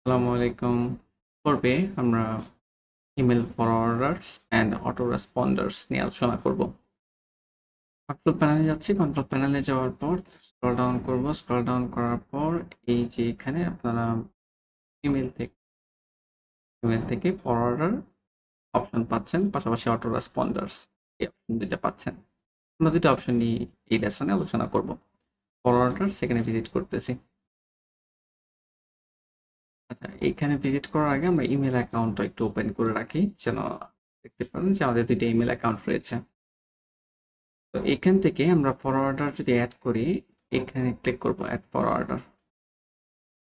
আসসালামু আলাইকুম। পর্বে আমরা ইমেল ফরওয়ার্ডার্স অ্যান্ড অটো রেসপন্ডার্স নিয়ে আলোচনা করব। কন্ট্রোল প্যানেলে যাচ্ছি। কন্ট্রোল প্যানেলে যাওয়ার পর স্ক্রল ডাউন করব। স্ক্রল ডাউন করার পর এই যে এখানে আপনারা ইমেল থেকে ফরওয়ার্ডার অপশন পাচ্ছেন, পাশাপাশি অটো রেসপন্ডার্স এই অপশন দুইটা পাচ্ছেন। আমরা দুইটা অপশন নিয়ে এই লেসনে আলোচনা করব। ফরওয়ার্ডার সেখানে ভিজিট করতেছি। আচ্ছা, এখানে ভিজিট করার আগে আমরা ইমেল অ্যাকাউন্টটা একটু ওপেন করে রাখি, যেন দেখতে পারেন যে আমাদের দুইটা ইমেল অ্যাকাউন্ট রয়েছে। তো এখান থেকে আমরা ফরওয়ার্ডার যদি অ্যাড করি, এখানে ক্লিক করব add forwarder,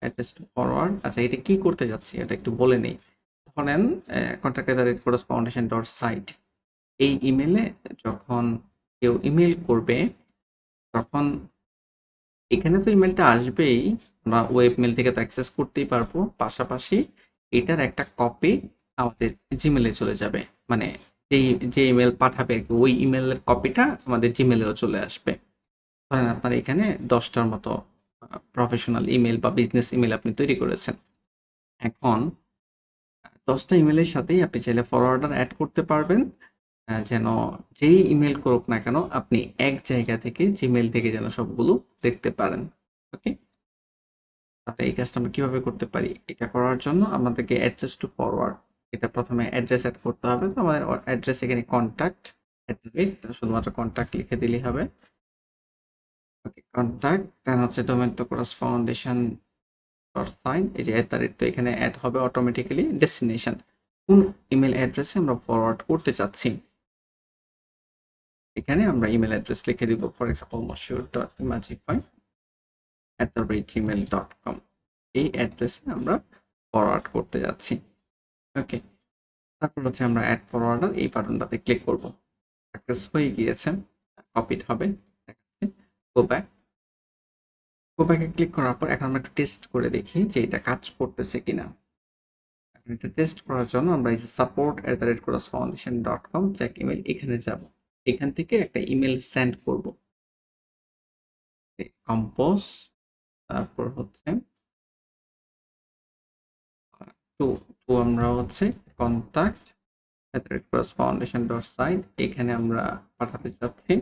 address to forward. আচ্ছা, এটা কি করতে যাচ্ছি এটা একটু বলে নেই। ধরেন contact@correspondence.site এই ইমেলে যখন কেউ ইমেল করবে, তখন এখানে তো ইমেলটা আসবেই, আমরা ওয়েব মেল থেকে তো অ্যাক্সেস করতেই পারবো, পাশাপাশি এটার একটা কপি আমাদের জিমেলে চলে যাবে। মানে যেই যে ইমেল পাঠাবে ওই ইমেলের কপিটা আমাদের জিমেলেও চলে আসবে। ধরেন আপনার এখানে 10টার মতো প্রফেশনাল ইমেল বা বিজনেস ইমেল আপনি তৈরি করেছেন। এখন 10টা ইমেলের সাথেই আপনি চাইলে ফরওয়ার্ডার অ্যাড করতে পারবেন, যেন যেই ইমেল করুক না কেন আপনি এক জায়গা থেকে জিমেল থেকে যেন সবগুলো দেখতে পারেন। ওকে, তাহলে এই কাজটা আমরা কিভাবে করতে পারি? এটা করার জন্য আমাদেরকে অ্যাড্রেস টু ফরওয়ার্ড, এটা প্রথমে অ্যাড্রেস অ্যাড করতে হবে। তো আমাদের অ্যাড্রেস এখানে কন্ট্যাক্ট শুধুমাত্র কন্ট্যাক্ট লিখে দিলেই হবে। ওকে, কন্ট্যাক্ট দেন হচ্ছে ডোমেন তো করেসপন্ডেশন ডট সাইন, এই যে তো এখানে অ্যাড হবে অটোমেটিক্যালি। ডেস্টিনেশন, কোন ইমেল অ্যাড্রেসে আমরা ফরওয়ার্ড করতে চাচ্ছি, এখানে আমরা ইমেল অ্যাড্রেস লিখে দিব। ফর এক্সাম্পল mashur.imajify@gmail.com, এই অ্যাড্রেসে আমরা ফরওয়ার্ড করতে যাচ্ছি। ওকে, তারপর হচ্ছে আমরা অ্যাড ফরওয়ার্ডার এই বাটনটাতে ক্লিক করব। সাকসেস হয়ে গিয়েছে, কপিড হবে দেখাচ্ছে। গো ব্যাক, গো ব্যাকে ক্লিক করার পর এখন আমরা একটু টেস্ট করে দেখি যে এটা কাজ করতেছে কিনা। এখন এটা টেস্ট করার জন্য আমরা এই যে support@correspondence.com চেক ইমেল, এখানে যাব। এখান থেকে একটা ইমেল সেন্ড করব। কম্পোজ, তারপর হচ্ছে টু টু আমরা হচ্ছে contact@correspondence.site, এখানে আমরা পাঠাতে চাচ্ছি।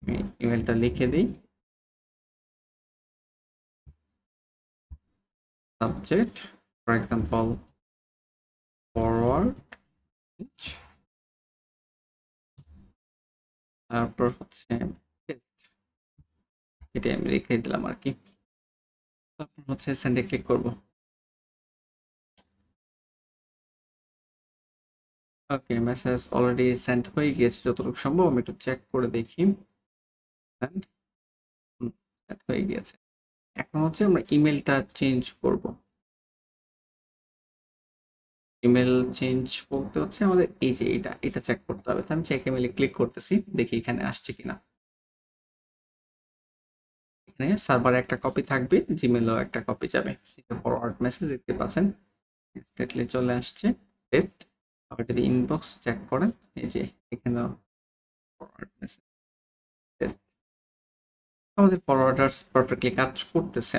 আমি ইমেলটা লিখে দিই। সাবজেক্ট ফর এক্সাম্পল ফরওয়ার্ড, তারপর হচ্ছে এটা আমি লিখে দিলাম আর কি। তারপর হচ্ছে সেন্ডে ক্লিক করব। ওকে, মেসেজ অলরেডি সেন্ড হয়ে গিয়েছে যতটুকু সম্ভব। আমি একটু চেক করে দেখি। সেন্ড হয়ে গিয়েছে। এখন হচ্ছে আমরা ইমেলটা চেঞ্জ করব। ইমেল চেঞ্জ বলতে হচ্ছে আমাদের এই যে এটা চেক করতে হবে। তো আমি চেক ইমেলে ক্লিক করতেছি, দেখি এখানে আসছে কিনা। এখানে সার্ভারে একটা কপি থাকবে, জিমেলেও একটা কপি যাবে। ফরওয়ার্ড মেসেজ দেখতে পাচ্ছেন, ইনস্ট্যান্টলি চলে আসছে। টেস্ট, আবার যদি ইনবক্স চেক করেন, এই যে এখানে ফরওয়ার্ড মেসেজ টেস্ট, আমাদের ফরওয়ার্ডার্স পারফেক্টলি কাজ করতেছে।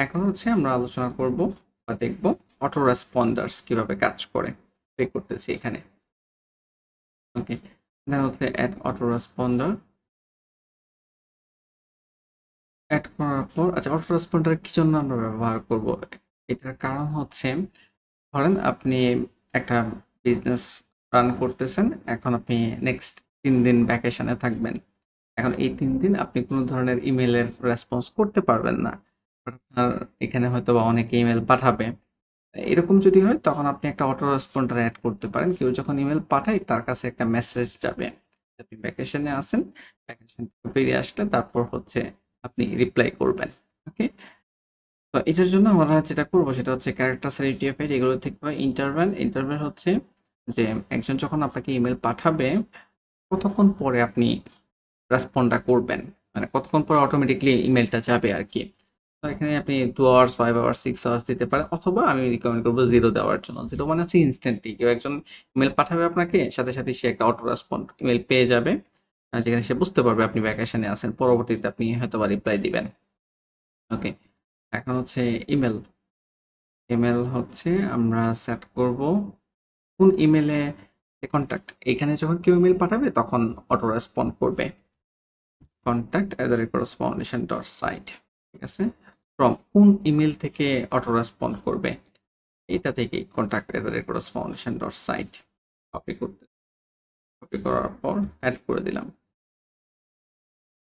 এখন হচ্ছে আমরা আলোচনা করব বা দেখব অটো রেসপন্ডার্স কিভাবে কাজ করে। প্লে করতেছি এখানে। ওকে, দেন হচ্ছে অ্যাড অটো রেসপন্ডার। অ্যাড করার পর আচ্ছা, অটো রেসপন্ডার কি জন্য আমরা ব্যবহার করব? এটার কারণ হচ্ছে, ধরেন আপনি একটা বিজনেস রান করতেছেন, এখন আপনি নেক্সট 3 দিন ভ্যাকেশনে থাকবেন। এখন এই 3 দিন আপনি কোনো ধরনের ইমেলের রেসপন্স করতে পারবেন না। আপনার এখানে হয়তো বা অনেকে ইমেল পাঠাবে। এরকম যদি হয় তখন আপনি একটা অটো রেসপন্ডার অ্যাড করতে পারেন। কেউ যখন ইমেল পাঠায় তার কাছে একটা মেসেজ যাবে আপনি ভ্যাকেশনে আছেন, ভ্যাকেশন থেকে ফিরে আসলে তারপর হচ্ছে আপনি রিপ্লাই করবেন। ওকে, তো এটার জন্য আমরা যেটা করবো সেটা হচ্ছে ক্যারেক্টার ইউটিএফ-এর এগুলো থেকে ইন্টারভ্যাল। ইন্টারভ্যাল হচ্ছে যে একজন যখন আপনাকে ইমেল পাঠাবে কতক্ষণ পরে আপনি রেসপন্ডটা করবেন, মানে কতক্ষণ পরে অটোমেটিকলি ইমেলটা যাবে আর কি। তো এখানে আপনি 2 আওয়ার্স, 5 আওয়ার্স, 6 আওয়ার্স দিতে পারেন, অথবা আমি রিকমেন্ড করবো 0 দেওয়ার জন্য। 0 মানে হচ্ছে ইনস্ট্যান্টলি কেউ একজন ইমেল পাঠাবে আপনাকে, সাথে সাথে সে একটা অটো রেসপন্ড ইমেল পেয়ে যাবে, যেখানে সে বুঝতে পারবে আপনি ভ্যাকেশনে আছেন, পরবর্তীতে আপনি হয়তো বা রিপ্লাই দিবেন। ওকে, এখন হচ্ছে ইমেল। ইমেল হচ্ছে আমরা সেট করব কোন ইমেলে কন্ট্যাক্ট, এখানে যখন কেউ ইমেল পাঠাবে তখন অটো রেসপন্ড করবে contact@correspondence.site, ঠিক আছে। ফ্রম কোন ইমেল থেকে অটো রেসপন্ড করবে, এটা থেকে contact@correspondence.site কপি করার পর অ্যাড করে দিলাম।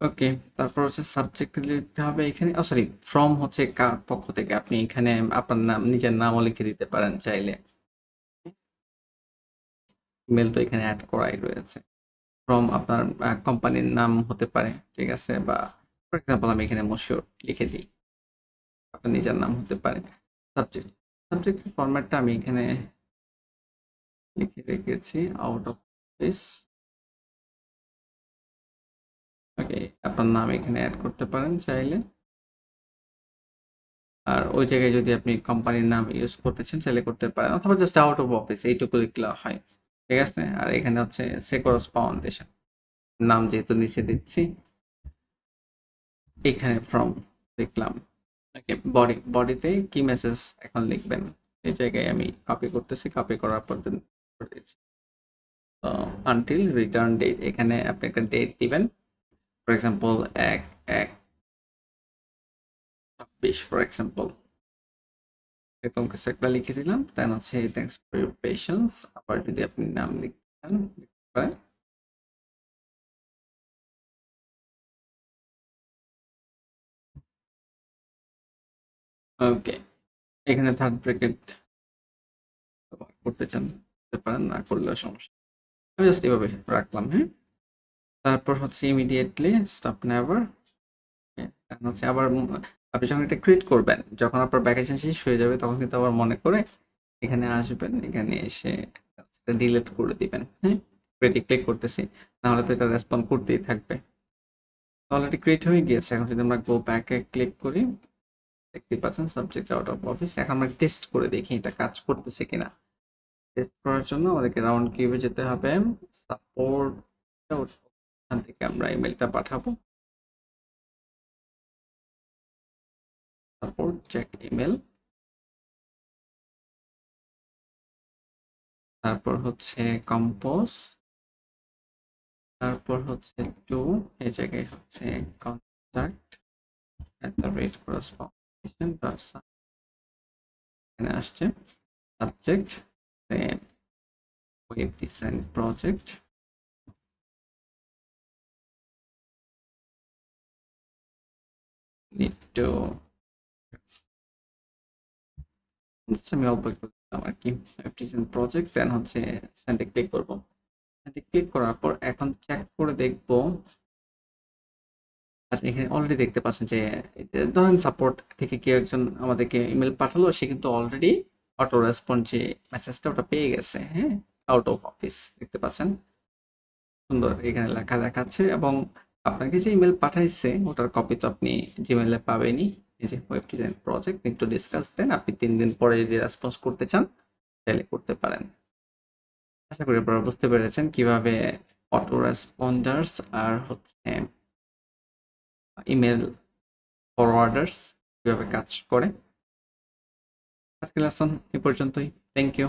ওকে, তারপর হচ্ছে সাবজেক্ট লিখতে হবে এখানে, সরি, ফ্রম হচ্ছে কার পক্ষ থেকে, আপনি এখানে আপনার নাম, নিজের নামও লিখে দিতে পারেন চাইলে, ইমেল তো এখানে অ্যাড করাই রয়েছে। ফ্রম আপনার কোম্পানির নাম হতে পারে, ঠিক আছে, বা ফর এক্সাম্পল আমি এখানে মশিউর লিখে দিই, আপনার নিজের নাম হতে পারে। সাবজেক্ট, সাবজেক্টের ফরম্যাটটা আমি এখানে লিখে রেখেছি আউট অফ অফিস। ওকে, আপনার নাম এখানে অ্যাড করতে পারেন চাইলে, আর ওই জায়গায় যদি আপনি কোম্পানির নাম ইউজ করতেছেন চাইলে করতে পারেন, অথবা জাস্ট আউট অফ অফিস এইটুকু লিখলে হয়, ঠিক আছে। আর এখানে হচ্ছে সেকোরস ফাউন্ডেশন নাম যেহেতু নিচে দিচ্ছি, এখানে ফ্রম লিখলাম। ওকে, বডিতে কি মেসেজ এখন লিখবেন, এই জায়গায় আমি কপি করতেছি, কপি করার পর করে দিচ্ছি। তো আনটিল রিটার্ন ডেট, এখানে আপনি একটা ডেট দিবেন, ফর এক্সাম্পল 1/1/26 ফর এক্সাম্পল, এরকম কিছু একটা লিখে দিলাম। দেন হচ্ছে থ্যাঙ্কস ফর ইউর পেশেন্স, আবার যদি আপনি নাম লিখতেন লিখতে পারেন। ওকে, এখানে থার্ড ব্র্যাকেট করতে চান করতে পারেন, না করলেও সমস্যা, আমি জাস্ট এভাবে রাখলাম। হ্যাঁ, তারপর হচ্ছে ইমিডিয়েটলি স্টপ নেভার, হচ্ছে আবার আপনি যখন এটা ক্রিয়েট করবেন, যখন আপনার ভ্যাকেশন শেষ হয়ে যাবে তখন কিন্তু আবার মনে করে এখানে আসবেন, এখানে এসে ডিলিট করে দিবেন। হ্যাঁ, ক্রিয়েটে ক্লিক করতেছি, নাহলে তো এটা রেসপন্ড করতেই থাকবে। অলরেডি ক্রিয়েট হয়ে গিয়েছে, এখন যদি আমরা গো ব্যাকে ক্লিক করি দেখতে পাচ্ছেন সাবজেক্ট আউট অফ অফিস। এখন আমরা টেস্ট করে দেখি এটা কাজ করতেছে কিনা। টেস্ট করার জন্য আমাদেরকে রাউন্ড কিউবে যেতে হবে, সাপোর্ট, ওখান থেকে আমরা ইমেলটা পাঠাবো, সাপোর্ট চেক ইমেল, তারপর হচ্ছে কম্পোজ, তারপর হচ্ছে টু, এই জায়গায় হচ্ছে contact@correspondence.site, এখানে আসছে subject web design project, need two, আমি অল্প একটু দিলাম আর কি, ওয়েব ডিজাইন প্রজেক্ট। দেন হচ্ছে সেন্ডে ক্লিক করবো, সেন্ডে ক্লিক করার পর এখন চেক করে দেখবো। আচ্ছা, এখানে অলরেডি দেখতে পাচ্ছেন যে ধরেন সাপোর্ট থেকে কেউ একজন আমাদেরকে ইমেল পাঠালো, সে কিন্তু অলরেডি অটো রেসপন্ড যে মেসেজটা ওটা পেয়ে গেছে। হ্যাঁ, আউট অফ অফিস দেখতে পাচ্ছেন, সুন্দর এখানে লেখা দেখাচ্ছে, এবং আপনাকে যে ইমেল পাঠাইছে ওটার কপি তো আপনি জিমেইলে পাবেনই। এই যে web design project need to discuss, then আপনি 3 দিন পরে যদি রেসপন্স করতে চান তাহলে করতে পারেন। আশা করি আপনারা বুঝতে পেরেছেন কিভাবে অটো রেসপন্ডার্স আর হচ্ছে ইমেল ফরওয়ার্ডার্স কিভাবে কাজ করে। আজকের লেসন এ পর্যন্তই, থ্যাংক ইউ।